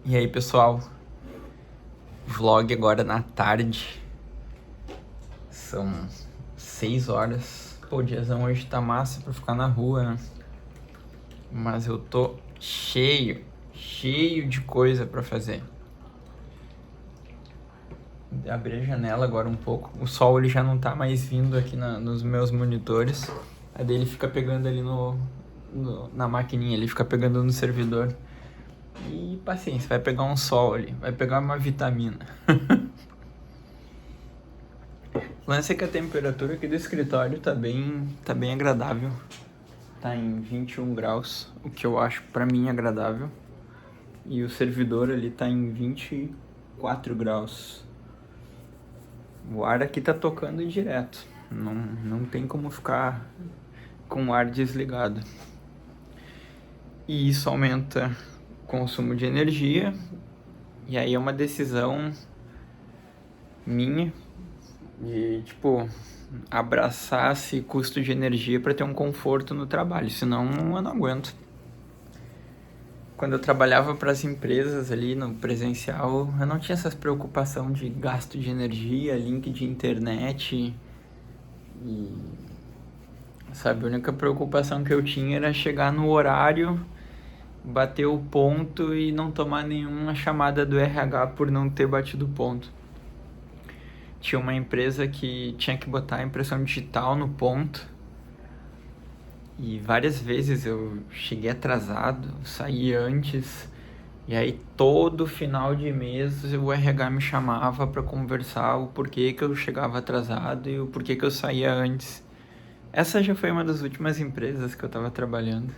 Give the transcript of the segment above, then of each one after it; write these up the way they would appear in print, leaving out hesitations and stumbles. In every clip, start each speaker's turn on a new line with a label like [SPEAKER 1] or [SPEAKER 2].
[SPEAKER 1] E aí, pessoal, vlog agora na tarde, são 6 horas. Pô, o diazão hoje tá massa pra ficar na rua, né? Mas eu tô cheio de coisa pra fazer. Abri a janela agora um pouco, o sol ele já não tá mais vindo aqui nos meus monitores. A dele fica pegando ali na maquininha, ele fica pegando no servidor. E paciência, vai pegar um sol ali, vai pegar uma vitamina. O lance é que a temperatura aqui do escritório tá bem agradável. Tá em 21 graus, o que eu acho pra mim agradável. E o servidor ali tá em 24 graus. O ar aqui tá tocando direto. Não tem como ficar com o ar desligado. E isso aumenta o consumo de energia. E aí é uma decisão minha de, tipo, abraçar esse custo de energia para ter um conforto no trabalho, senão eu não aguento. Quando eu trabalhava para as empresas ali no presencial, eu não tinha essa preocupação de gasto de energia, link de internet e, sabe, a única preocupação que eu tinha era chegar no horário, bater o ponto e não tomar nenhuma chamada do RH por não ter batido o ponto. Tinha uma empresa que tinha que botar a impressão digital no ponto. E várias vezes eu cheguei atrasado, saí antes. E aí todo final de mês o RH me chamava para conversar o porquê que eu chegava atrasado e o porquê que eu saía antes. Essa já foi uma das últimas empresas que eu estava trabalhando.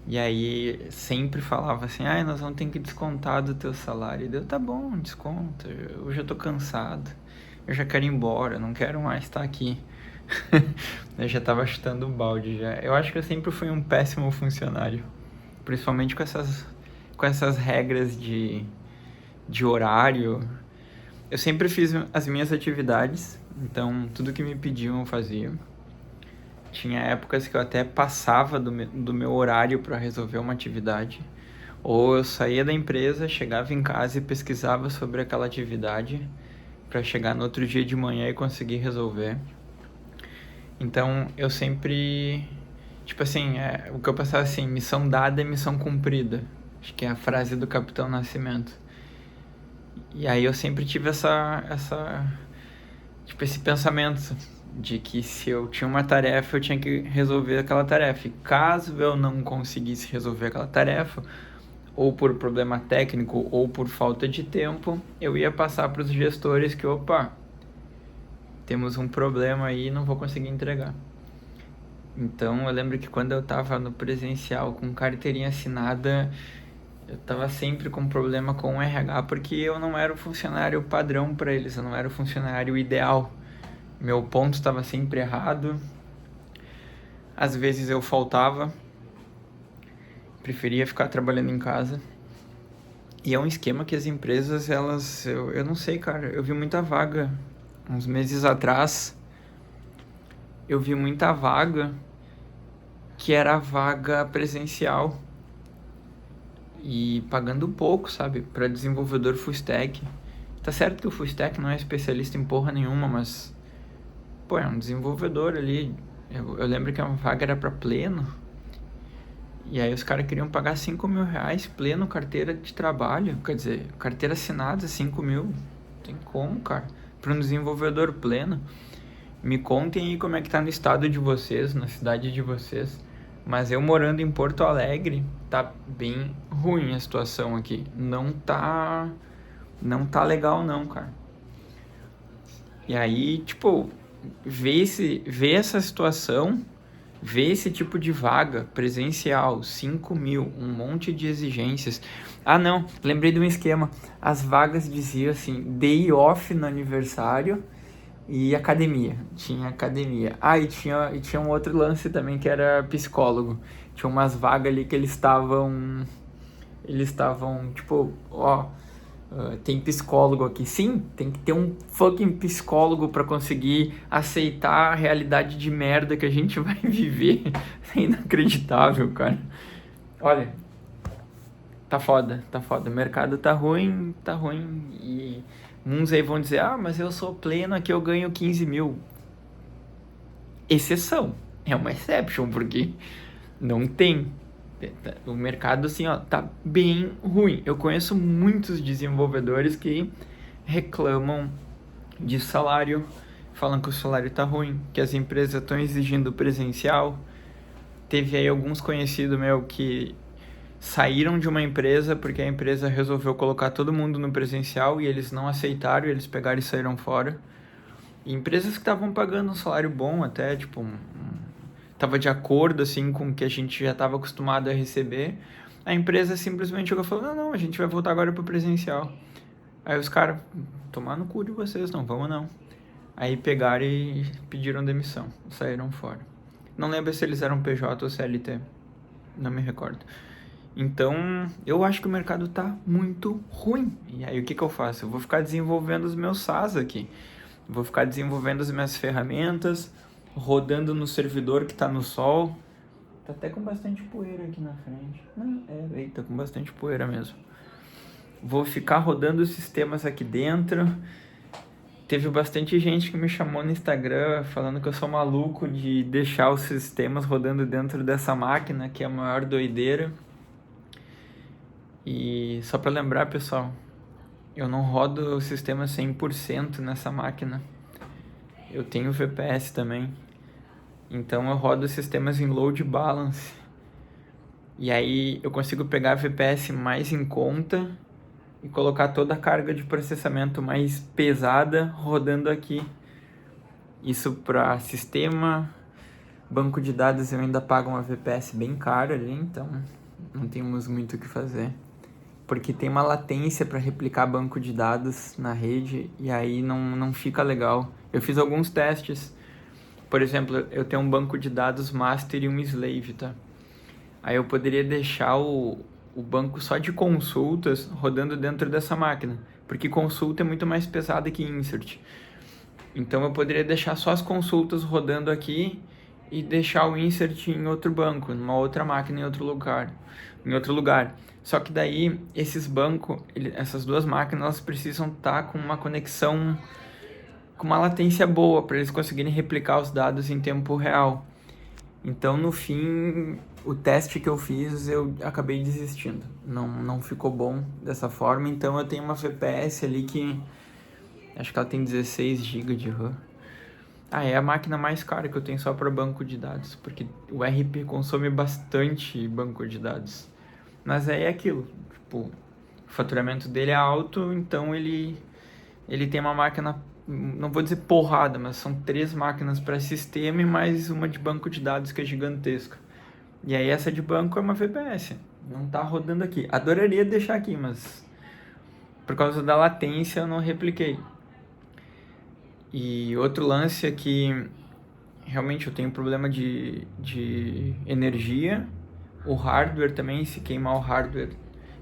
[SPEAKER 1] E aí sempre falava assim, nós vamos ter que descontar do teu salário. E deu, tá bom, desconta, eu já tô cansado. Eu já quero ir embora, não quero mais estar aqui. Eu já tava chutando o balde já. Eu acho que eu sempre fui um péssimo funcionário. Principalmente com essas regras de horário. Eu sempre fiz as minhas atividades, então tudo que me pediam eu fazia. Tinha épocas que eu até passava do meu horário para resolver uma atividade. Ou eu saía da empresa, chegava em casa e pesquisava sobre aquela atividade para chegar no outro dia de manhã e conseguir resolver. Então eu sempre, tipo assim, o que eu pensava assim, missão dada é missão cumprida. Acho que é a frase do Capitão Nascimento. E aí eu sempre tive tipo, esse pensamento de que se eu tinha uma tarefa, eu tinha que resolver aquela tarefa. E caso eu não conseguisse resolver aquela tarefa, ou por problema técnico, ou por falta de tempo, eu ia passar para os gestores que, opa, temos um problema aí e não vou conseguir entregar. Então eu lembro que quando eu tava no presencial com carteirinha assinada, eu tava sempre com problema com o RH, porque eu não era o funcionário padrão para eles, eu não era o funcionário ideal. Meu ponto estava sempre errado. Às vezes eu faltava, preferia ficar trabalhando em casa. E é um esquema que as empresas, eu não sei, cara, eu vi muita vaga. Uns meses atrás, eu vi muita vaga que era vaga presencial e pagando pouco, sabe, para desenvolvedor full stack. Tá certo que o full stack não é especialista em porra nenhuma, mas pô, é um desenvolvedor ali. Eu lembro que a vaga era para pleno. E aí os caras queriam pagar 5 mil reais pleno carteira de trabalho. Quer dizer, carteira assinada 5 mil. Tem como, cara? Para um desenvolvedor pleno. Me contem aí como é que tá no estado de vocês, na cidade de vocês. Mas eu morando em Porto Alegre, tá bem ruim a situação aqui. Não tá legal não, cara. E aí, tipo, ver essa situação, ver esse tipo de vaga presencial, 5 mil, um monte de exigências. Ah, não, lembrei de um esquema. As vagas diziam assim, day off no aniversário e academia. Tinha academia. E tinha um outro lance também que era psicólogo. Tinha umas vagas ali que eles estavam, tipo, tem psicólogo aqui. Sim, tem que ter um fucking psicólogo pra conseguir aceitar a realidade de merda que a gente vai viver. É inacreditável, cara. Olha, Tá foda, tá foda. O mercado tá ruim, tá ruim. E uns aí vão dizer, mas eu sou pleno, aqui eu ganho 15 mil. Exceção. É uma exception, porque não tem. O mercado, assim, tá bem ruim. Eu conheço muitos desenvolvedores que reclamam de salário, falam que o salário tá ruim, que as empresas estão exigindo presencial. Teve aí alguns conhecidos meu que saíram de uma empresa porque a empresa resolveu colocar todo mundo no presencial e eles não aceitaram, e eles pegaram e saíram fora. E empresas que estavam pagando um salário bom até, tipo, tava de acordo, assim, com o que a gente já estava acostumado a receber. A empresa simplesmente chegou e falou, não, a gente vai voltar agora pro presencial. Aí os caras, tomar no cu de vocês, não, vamos não. Aí pegaram e pediram demissão, saíram fora. Não lembro se eles eram PJ ou CLT, não me recordo. Então, eu acho que o mercado tá muito ruim. E aí, o que eu faço? Eu vou ficar desenvolvendo os meus SaaS aqui. Vou ficar desenvolvendo as minhas ferramentas, rodando no servidor que tá no sol. Tá até com bastante poeira aqui na frente. Eita, com bastante poeira mesmo. Vou ficar rodando os sistemas aqui dentro. Teve bastante gente que me chamou no Instagram falando que eu sou maluco de deixar os sistemas rodando dentro dessa máquina, que é a maior doideira. E só para lembrar, pessoal, eu não rodo o sistema 100% nessa máquina. Eu tenho VPS também. Então eu rodo sistemas em load balance. E aí eu consigo pegar VPS mais em conta e colocar toda a carga de processamento mais pesada rodando aqui. Isso para sistema, banco de dados eu ainda pago uma VPS bem cara ali, então não temos muito o que fazer. Porque tem uma latência para replicar banco de dados na rede e aí não fica legal. Eu fiz alguns testes. Por exemplo, eu tenho um banco de dados master e um slave, tá? Aí eu poderia deixar o banco só de consultas rodando dentro dessa máquina, porque consulta é muito mais pesada que insert. Então eu poderia deixar só as consultas rodando aqui e deixar o insert em outro banco, numa outra máquina, em outro lugar. Só que daí esses bancos, essas duas máquinas, elas precisam estar com uma conexão com uma latência boa para eles conseguirem replicar os dados em tempo real. Então, no fim, o teste que eu fiz, eu acabei desistindo. Não ficou bom dessa forma. Então, eu tenho uma VPS ali que... acho que ela tem 16 GB de RAM. É a máquina mais cara que eu tenho só para banco de dados. Porque o RP consome bastante banco de dados. Mas aí é aquilo. Tipo, o faturamento dele é alto, então ele tem uma máquina... não vou dizer porrada, mas são 3 máquinas para sistema e mais uma de banco de dados que é gigantesca. E aí essa de banco é uma VPS, não tá rodando aqui. Adoraria deixar aqui, mas por causa da latência eu não repliquei. E outro lance é que realmente eu tenho problema de energia. O hardware também, se queimar o hardware,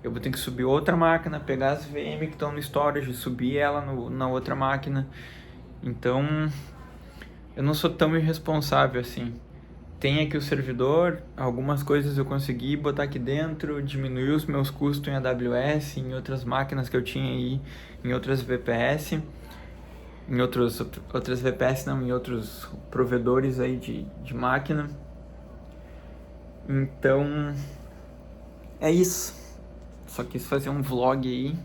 [SPEAKER 1] eu vou ter que subir outra máquina, pegar as VM que estão no storage, subir ela na outra máquina. Então, eu não sou tão irresponsável assim. Tem aqui o servidor, algumas coisas eu consegui botar aqui dentro, diminuir os meus custos em AWS, em outras máquinas que eu tinha aí, em outras VPS, em outras VPS não, em outros provedores aí de máquina. Então, é isso. Só quis fazer um vlog aí.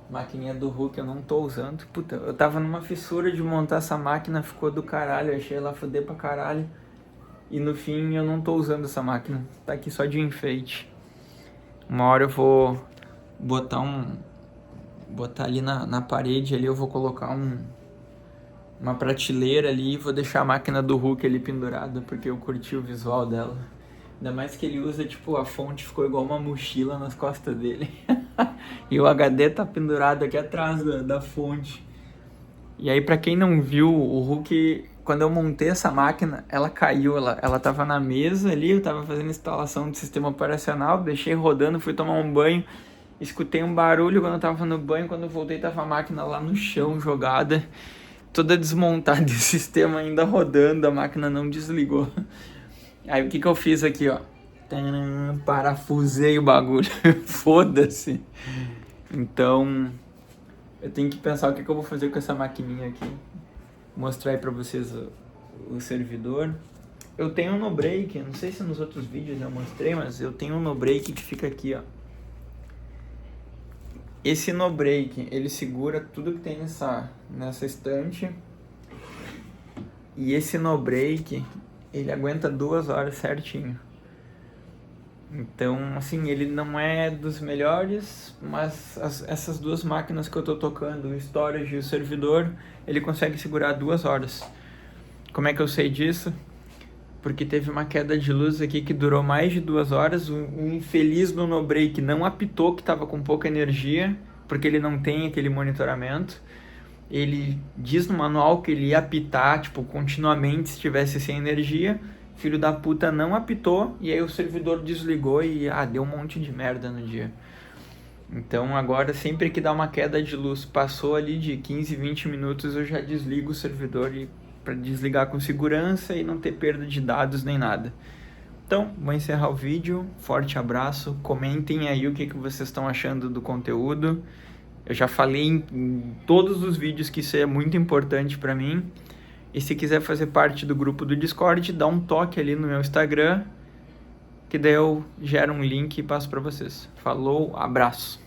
[SPEAKER 1] Maquininha do Hulk eu não tô usando. Puta, eu tava numa fissura de montar essa máquina, ficou do caralho, achei ela foder pra caralho. E no fim eu não tô usando essa máquina. Tá aqui só de enfeite. Uma hora eu vou botar ali na parede ali, eu vou colocar uma prateleira ali e vou deixar a máquina do Hulk ali pendurada, porque eu curti o visual dela. Ainda mais que ele usa, tipo, a fonte ficou igual uma mochila nas costas dele. E o HD tá pendurado aqui atrás da fonte. E aí, pra quem não viu, o Hulk, quando eu montei essa máquina, ela caiu. Ela tava na mesa ali, eu tava fazendo instalação de sistema operacional, deixei rodando, fui tomar um banho, escutei um barulho quando eu tava no banho, quando eu voltei tava a máquina lá no chão, jogada, toda desmontada, e o sistema ainda rodando, a máquina não desligou. Aí o que eu fiz aqui, ó, Tcharam, parafusei o bagulho. Foda-se. Então, eu tenho que pensar o que eu vou fazer com essa maquininha aqui. Mostrar aí pra vocês o servidor. Eu tenho um no-break, não sei se nos outros vídeos eu mostrei, mas eu tenho um no-break que fica aqui, ó. Esse no-break, ele segura tudo que tem nessa estante. E esse no-break, ele aguenta 2 horas certinho. Então, assim, ele não é dos melhores, mas essas duas máquinas que eu tô tocando, o storage e o servidor, ele consegue segurar 2 horas. Como é que eu sei disso? Porque teve uma queda de luz aqui que durou mais de 2 horas. O infeliz do no-break não apitou que estava com pouca energia, porque ele não tem aquele monitoramento. Ele diz no manual que ele ia apitar, tipo, continuamente se estivesse sem energia. Filho da puta não apitou, e aí o servidor desligou e deu um monte de merda no dia. Então agora, sempre que dá uma queda de luz, passou ali de 15, 20 minutos, eu já desligo o servidor para desligar com segurança e não ter perda de dados nem nada. Então, vou encerrar o vídeo. Forte abraço. Comentem aí o que vocês estão achando do conteúdo. Eu já falei em todos os vídeos que isso é muito importante para mim. E se quiser fazer parte do grupo do Discord, dá um toque ali no meu Instagram, que daí eu gero um link e passo para vocês. Falou, abraço!